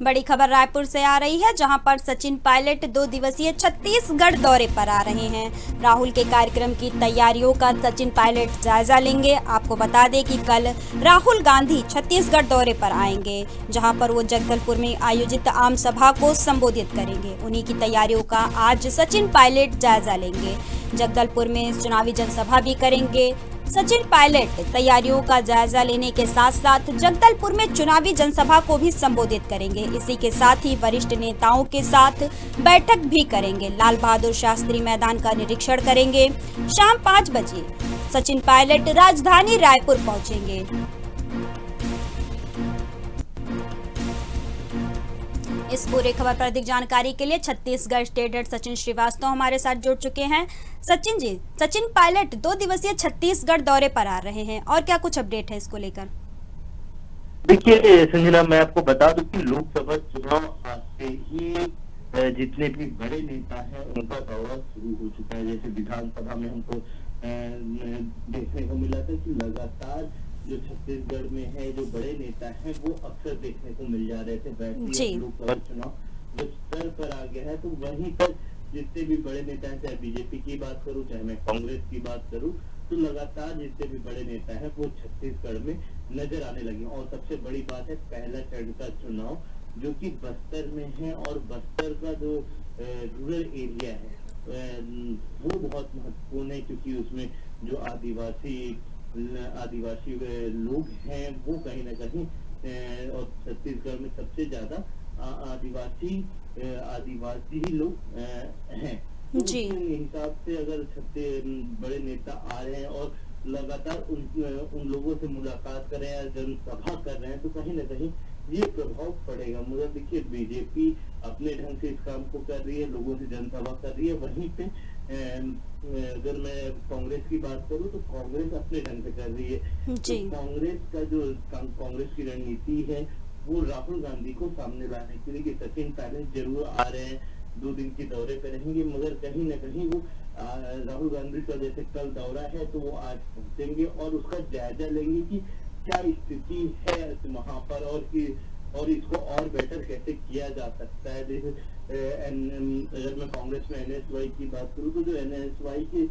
बड़ी खबर रायपुर से आ रही है, जहां पर सचिन पायलट 2 दिवसीय छत्तीसगढ़ दौरे पर आ रहे हैं। राहुल के कार्यक्रम की तैयारियों का सचिन पायलट जायजा लेंगे। आपको बता दें कि कल राहुल गांधी छत्तीसगढ़ दौरे पर आएंगे, जहां पर वो जगदलपुर में आयोजित आम सभा को संबोधित करेंगे। उन्हीं की तैयारियों का आज सचिन पायलट जायजा लेंगे। जगदलपुर में चुनावी जनसभा भी करेंगे। सचिन पायलट तैयारियों का जायजा लेने के साथ साथ जगदलपुर में चुनावी जनसभा को भी संबोधित करेंगे। इसी के साथ ही वरिष्ठ नेताओं के साथ बैठक भी करेंगे। लाल बहादुर शास्त्री मैदान का निरीक्षण करेंगे। शाम 5 बजे सचिन पायलट राजधानी रायपुर पहुंचेंगे। इस पूरे खबर पर अधिक जानकारी के लिए छत्तीसगढ़ स्टेट हेड सचिन श्रीवास्तव हमारे साथ जुड़ चुके हैं। सचिन जी, सचिन पायलट 2 दिवसीय छत्तीसगढ़ दौरे पर आ रहे हैं और क्या कुछ अपडेट है इसको लेकर? देखिए संजना, मैं आपको बता दूं कि लोकसभा चुनाव आज से ही जितने भी बड़े नेता हैं उनका दौरा शुरू हो चुका है। जैसे विधानसभा में हमको देखने को मिला था कि लगातार जो छत्तीसगढ़ में है जो बड़े नेता हैं वो अक्सर देखने को मिल जा रहे थे। वैसे लोकसभा चुनाव जब स्तर पर आ गया है तो वहीं पर जितने भी बड़े नेता हैं, चाहे बीजेपी की बात करूं चाहे मैं कांग्रेस की बात करूं, तो लगातार जितने भी बड़े नेता हैं वो छत्तीसगढ़ में नजर आने लगे। और सबसे बड़ी बात है पहला चरण का चुनाव जो कि बस्तर में है, और बस्तर का जो रूरल एरिया है वो बहुत महत्वपूर्ण है, क्योंकि उसमें जो आदिवासी लोग हैं वो कहीं ना कहीं और छत्तीसगढ़ में सबसे ज्यादा आदिवासी ही लोग हैं। तो उस हिसाब से अगर बड़े नेता आ रहे हैं और लगातार उन लोगों से मुलाकात कर रहे हैं, जनसभा कर रहे हैं, तो कहीं ना कहीं ये प्रभाव पड़ेगा। मगर देखिए बीजेपी अपने ढंग से इस काम को कर रही है, लोगों से जनसभा कर रही है। वहीं पे अगर मैं कांग्रेस की बात करूं तो कांग्रेस अपने ढंग से कर रही है। तो कांग्रेस का जो कांग्रेस की रणनीति है वो राहुल गांधी को सामने लाने के लिए कि सचिन पायलट जरूर आ रहे हैं, 2 दिन के दौरे पर रहेंगे, मगर कहीं न कहीं वो राहुल गांधी का जैसे कल दौरा है तो वो आज पहुंचेंगे और उसका जायजा लेंगे कि क्या स्थिति है वहां पर और इसको और बेटर कैसे किया जा सकता है। जैसे अगर मैं कांग्रेस में एनएसवाई की बात करूं तो जो एनएसवाई के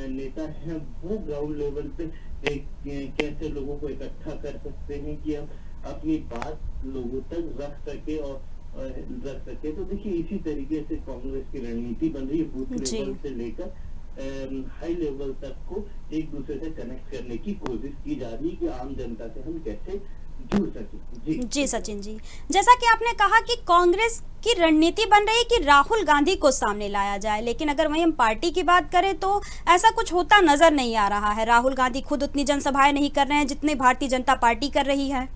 नेता हैं वो ग्राउंड लेवल पे कैसे लोगों को इकट्ठा कर सकते हैं कि हम अपनी बात लोगों तक रख सके तो देखिए इसी तरीके से कांग्रेस की रणनीति बन रही है। बूथ लेवल से लेकर हाई लेवल तक को एक दूसरे से कनेक्ट करने की कोशिश की जा रही है कि आम जनता से हम कैसे जुड़ सके। जी सचिन जी, जैसा कि आपने कहा कि कांग्रेस की रणनीति बन रही है कि राहुल गांधी को सामने लाया जाए, लेकिन अगर वहीं हम पार्टी की बात करें तो ऐसा कुछ होता नजर नहीं आ रहा है। राहुल गांधी खुद उतनी जनसभाएं नहीं कर रहे हैं जितनी भारतीय जनता पार्टी कर रही है।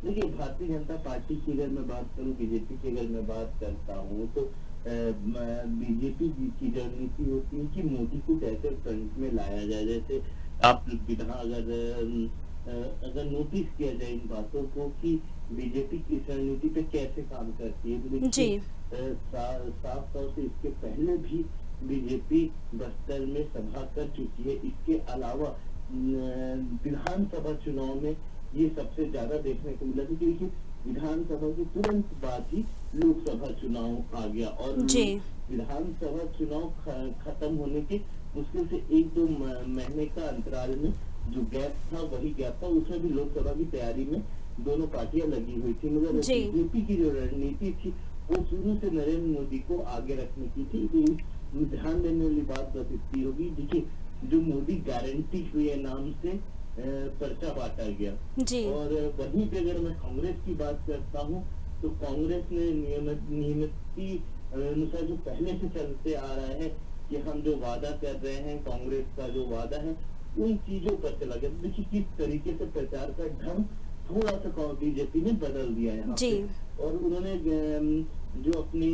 देखिए भारतीय जनता पार्टी की अगर मैं बात करूं, बीजेपी की अगर मैं बात करता हूं तो बीजेपी की रणनीति होती है कि मोदी को कैसे फ्रंट में लाया जाए। जैसे आप अगर नोटिस किया जाए इन बातों को कि बीजेपी की रणनीति पे कैसे काम करती है, तो देखिए साफ तौर से इसके पहले भी बीजेपी बस्तर में सभा कर चुकी है। इसके अलावा विधानसभा चुनाव में ये सबसे ज्यादा देखने को मिला था, क्योंकि विधानसभा के तुरंत बाद ही लोकसभा चुनाव आ गया और विधानसभा चुनाव खत्म होने के मुश्किल से 1-2 महीने का अंतराल में जो गैप था वही गैप था, उसमें भी लोकसभा की तैयारी में दोनों पार्टियां लगी हुई थी। मगर बीजेपी की जो रणनीति थी वो शुरू से नरेंद्र मोदी को आगे रखने की थी। ध्यान देने वाली बात बस इतनी होगी, देखिए जो मोदी गारंटी हुए नाम से पर्चा बांटा गया, और वहीं पे अगर मैं कांग्रेस की बात करता हूँ तो कांग्रेस ने नियमित अनुसार जो पहले से चलते आ रहा है कि हम जो वादा कर रहे हैं, कांग्रेस का जो वादा है उन चीजों पर चला गया। देखिए किस तरीके से प्रचार का ढंग थोड़ा सा बीजेपी ने बदल दिया है यहाँ पे, और उन्होंने जो अपनी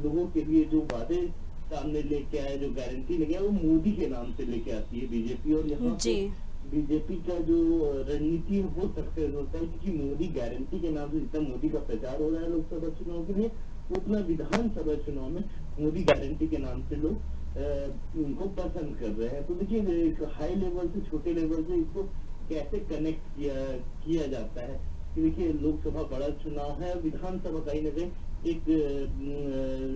लोगों के लिए जो वादे सामने लेके आए, जो गारंटी लेके आए, वो मोदी के नाम से लेके आती है बीजेपी। और यहाँ पे बीजेपी का जो रणनीति हो सक्सेस होता है, क्योंकि मोदी गारंटी के नाम से जितना मोदी का प्रचार हो रहा है लोकसभा चुनाव के लिए, उतना विधानसभा चुनाव में मोदी गारंटी के नाम से लोग उनको पसंद कर रहे हैं। तो देखिए हाई लेवल से छोटे लेवल से इसको कैसे कनेक्ट किया जाता है। कि देखिए लोकसभा बड़ा चुनाव है, विधानसभा कहीं ना कहीं एक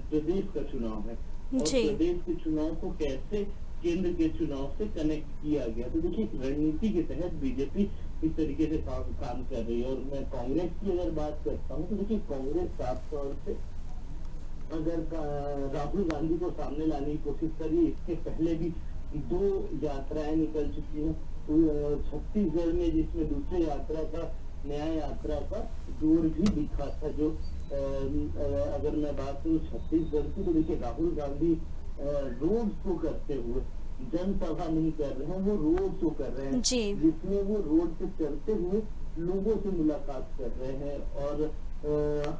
प्रदेश का चुनाव है, और प्रदेश के चुनाव को कैसे केंद्र के चुनाव से कनेक्ट किया गया। तो देखिए रणनीति के तहत बीजेपी इस तरीके से काम कर रही है। और मैं कांग्रेस की अगर बात करता हूँ तो देखिए कांग्रेस साफ तौर से अगर राहुल गांधी को सामने लाने की कोशिश करी, इसके पहले भी 2 यात्राएं निकल चुकी हैं। तो छत्तीसगढ़ में जिसमें दूसरे यात्रा का न्याय यात्रा का दौर भी दिखा था। जो अगर मैं बात करूँ छत्तीसगढ़ की, तो देखिए राहुल गांधी रोड शो करते हुए, जनसभा नहीं कर रहे हैं, वो रोड शो कर रहे हैं, जिसमें वो रोड पे चलते हुए लोगों से मुलाकात कर रहे हैं और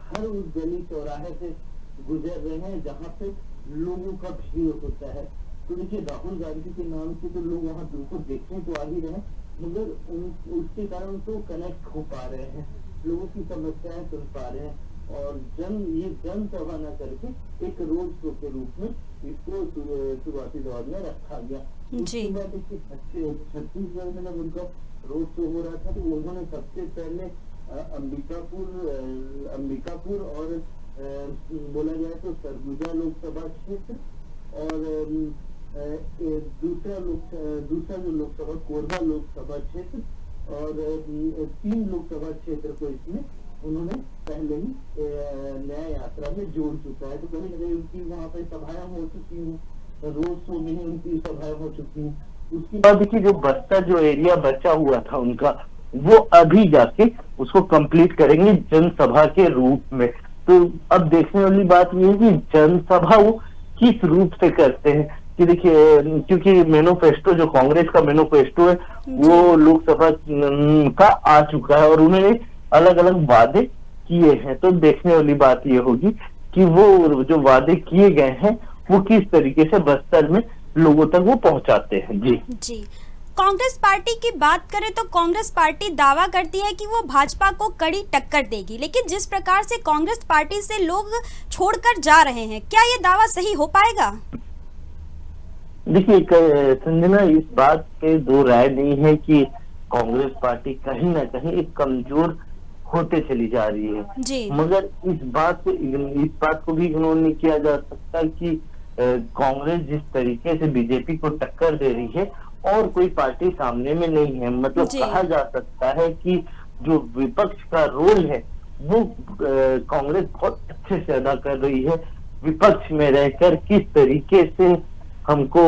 हर उस गली चौराहे से गुजर रहे हैं जहाँ पे लोगों का भीड़ होता है। तो देखिए राहुल गांधी के नाम से तो लोग वहाँ बिल्कुल देखने तो आ ही रहे हैं, मगर उसके कारण तो कनेक्ट हो पा रहे हैं, लोगों की समस्याएं सुन पा रहे हैं। और ये जनसभा न करके एक रोड शो के रूप में इसको शुरुआती दौर में रखा गया। उसके बाद देखिए छत्तीसगढ़ में जब उनका रोड शो हो रहा था तो उन्होंने सबसे पहले अंबिकापुर और बोला जाए तो सरगुजा लोकसभा क्षेत्र और दूसरा जो लोकसभा कोरबा लोकसभा क्षेत्र और 3 लोकसभा क्षेत्र को इसमें उन्होंने पहले ही न्याय यात्रा में जोड़ चुका है। तो कहीं ना कहीं उनकी वहाँ पे सभाएं हो चुकी हैं, रोड शो में ही उनकी सभाएं हो चुकी हैं। उसके बाद देखिए जो बस्तर जो एरिया बचा हुआ था उनका, वो अभी जाके उसको कंप्लीट करेंगे जनसभा के रूप में। तो अब देखने वाली बात ये है कि जनसभा वो किस रूप से करते हैं। कि देखिए क्योंकि मैनिफेस्टो जो कांग्रेस का मैनिफेस्टो है वो लोकसभा का आ चुका है और उन्होंने अलग अलग वादे किए हैं। तो देखने वाली बात ये होगी कि वो जो वादे किए गए हैं वो किस तरीके से बस्तर में लोगों तक वो पहुंचाते हैं। जी कांग्रेस पार्टी की बात करें तो कांग्रेस पार्टी दावा करती है कि वो भाजपा को कड़ी टक्कर देगी, लेकिन जिस प्रकार से कांग्रेस पार्टी से लोग छोड़कर जा रहे हैं, क्या ये दावा सही हो पाएगा? देखिए संजना, इस बात पे 2 राय नहीं है कि कांग्रेस पार्टी कहीं ना कहीं एक कमजोर होते चली जा रही है। मगर इस बात को भी इग्नोर नहीं किया जा सकता कि कांग्रेस जिस तरीके से बीजेपी को टक्कर दे रही है और कोई पार्टी सामने में नहीं है। मतलब कहा जा सकता है कि जो विपक्ष का रोल है वो कांग्रेस बहुत अच्छे से अदा कर रही है। विपक्ष में रहकर किस तरीके से हमको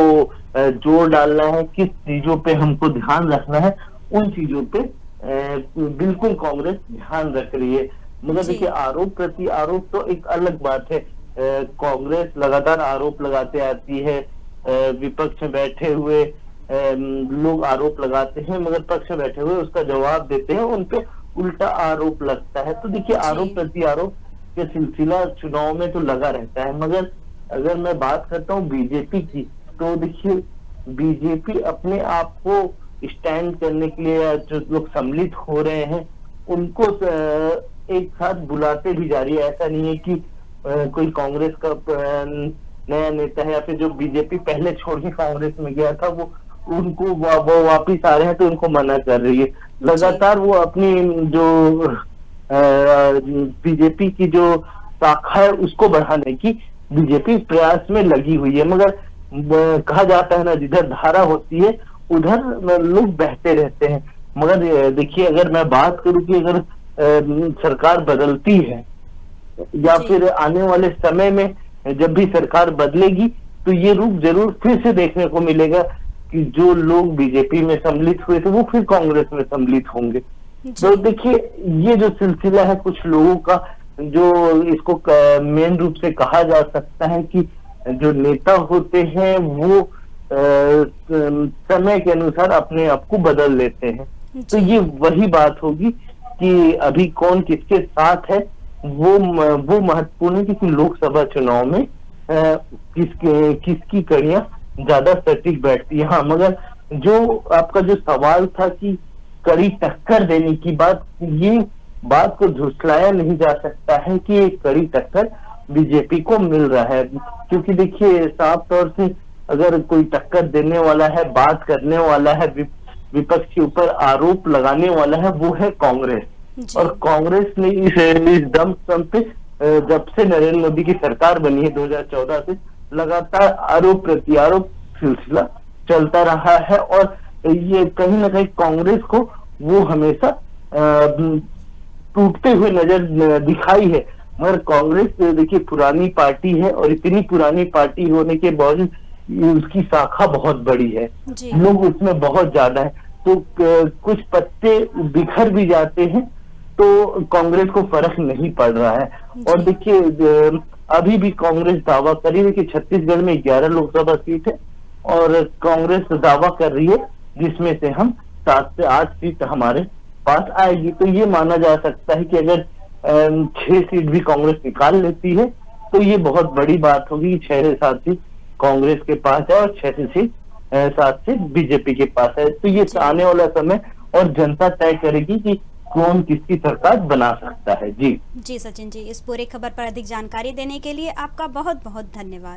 जोर डालना है, किस चीजों पे हमको ध्यान रखना है, उन चीजों पे बिल्कुल कांग्रेस ध्यान रख रही है। मगर देखिए आरोप प्रति आरोप तो एक अलग बात है। कांग्रेस लगातार आरोप लगाते आती है, विपक्ष में बैठे हुए लोग आरोप लगाते हैं, मगर पक्ष में बैठे हुए उसका जवाब देते हैं, उन पे उल्टा आरोप लगता है। तो देखिए आरोप प्रति आरोप का सिलसिला चुनाव में तो लगा रहता है। मगर अगर मैं बात करता हूँ बीजेपी की, तो देखिए बीजेपी अपने आप को स्टैंड करने के लिए जो लोग सम्मिलित हो रहे हैं उनको एक साथ बुलाते भी जा रही है। ऐसा नहीं है कि कोई कांग्रेस का नया नेता है या फिर जो बीजेपी पहले छोड़ के कांग्रेस में गया था वो वो वापिस आ रहे हैं तो उनको मना कर रही है। लगातार वो अपनी जो बीजेपी की जो शाखा है उसको बढ़ाने की बीजेपी प्रयास में लगी हुई है। मगर कहा जाता है ना, जिधर धारा होती है उधर लोग बहते रहते हैं। मगर देखिए अगर मैं बात करूं कि अगर सरकार बदलती है या फिर आने वाले समय में जब भी सरकार बदलेगी तो ये रूप जरूर फिर से देखने को मिलेगा कि जो लोग बीजेपी में सम्मिलित हुए थे वो फिर कांग्रेस में सम्मिलित होंगे। तो देखिए ये जो सिलसिला है कुछ लोगों का, जो इसको मेन रूप से कहा जा सकता है कि जो नेता होते हैं वो समय के अनुसार अपने आप को बदल लेते हैं। तो ये वही बात होगी कि अभी कौन किसके साथ है वो महत्वपूर्ण है, क्योंकि लोकसभा चुनाव में किसकी कड़ियां ज्यादा सटीक बैठती है। हाँ, मगर जो आपका जो सवाल था कि कड़ी टक्कर देने की बात, ये बात को झुठलाया नहीं जा सकता है कि एक कड़ी टक्कर बीजेपी को मिल रहा है। क्योंकि देखिए साफ तौर से अगर कोई टक्कर देने वाला है, बात करने वाला है विपक्ष के ऊपर आरोप लगाने वाला है वो है कांग्रेस। जी। और कांग्रेस ने इस दम पे जब से नरेंद्र मोदी की सरकार बनी है 2014 से लगातार आरोप प्रत्यारोप सिलसिला चलता रहा है। और ये कहीं ना कहीं कांग्रेस को वो हमेशा टूटते हुए नजर दिखाई है। मगर कांग्रेस देखिए पुरानी पार्टी है और इतनी पुरानी पार्टी होने के बावजूद उसकी शाखा बहुत बड़ी है, लोग उसमें बहुत ज्यादा है, तो कुछ पत्ते बिखर भी जाते हैं तो कांग्रेस को फर्क नहीं पड़ रहा है। और देखिए अभी भी कांग्रेस दावा कर रही है कि छत्तीसगढ़ में 11 लोकसभा सीट है और कांग्रेस दावा कर रही है जिसमें से हम 7 से 8 सीट हमारे पास आएगी। तो ये माना जा सकता है कि अगर 6 सीट भी कांग्रेस निकाल लेती है तो ये बहुत बड़ी बात होगी। 6 से 7 सीट कांग्रेस के पास है और 6 से 7 सीट बीजेपी के पास है। तो ये आने वाला समय और जनता तय करेगी कि कौन किसकी सरकार बना सकता है। जी सचिन जी, इस पूरी खबर पर अधिक जानकारी देने के लिए आपका बहुत बहुत धन्यवाद।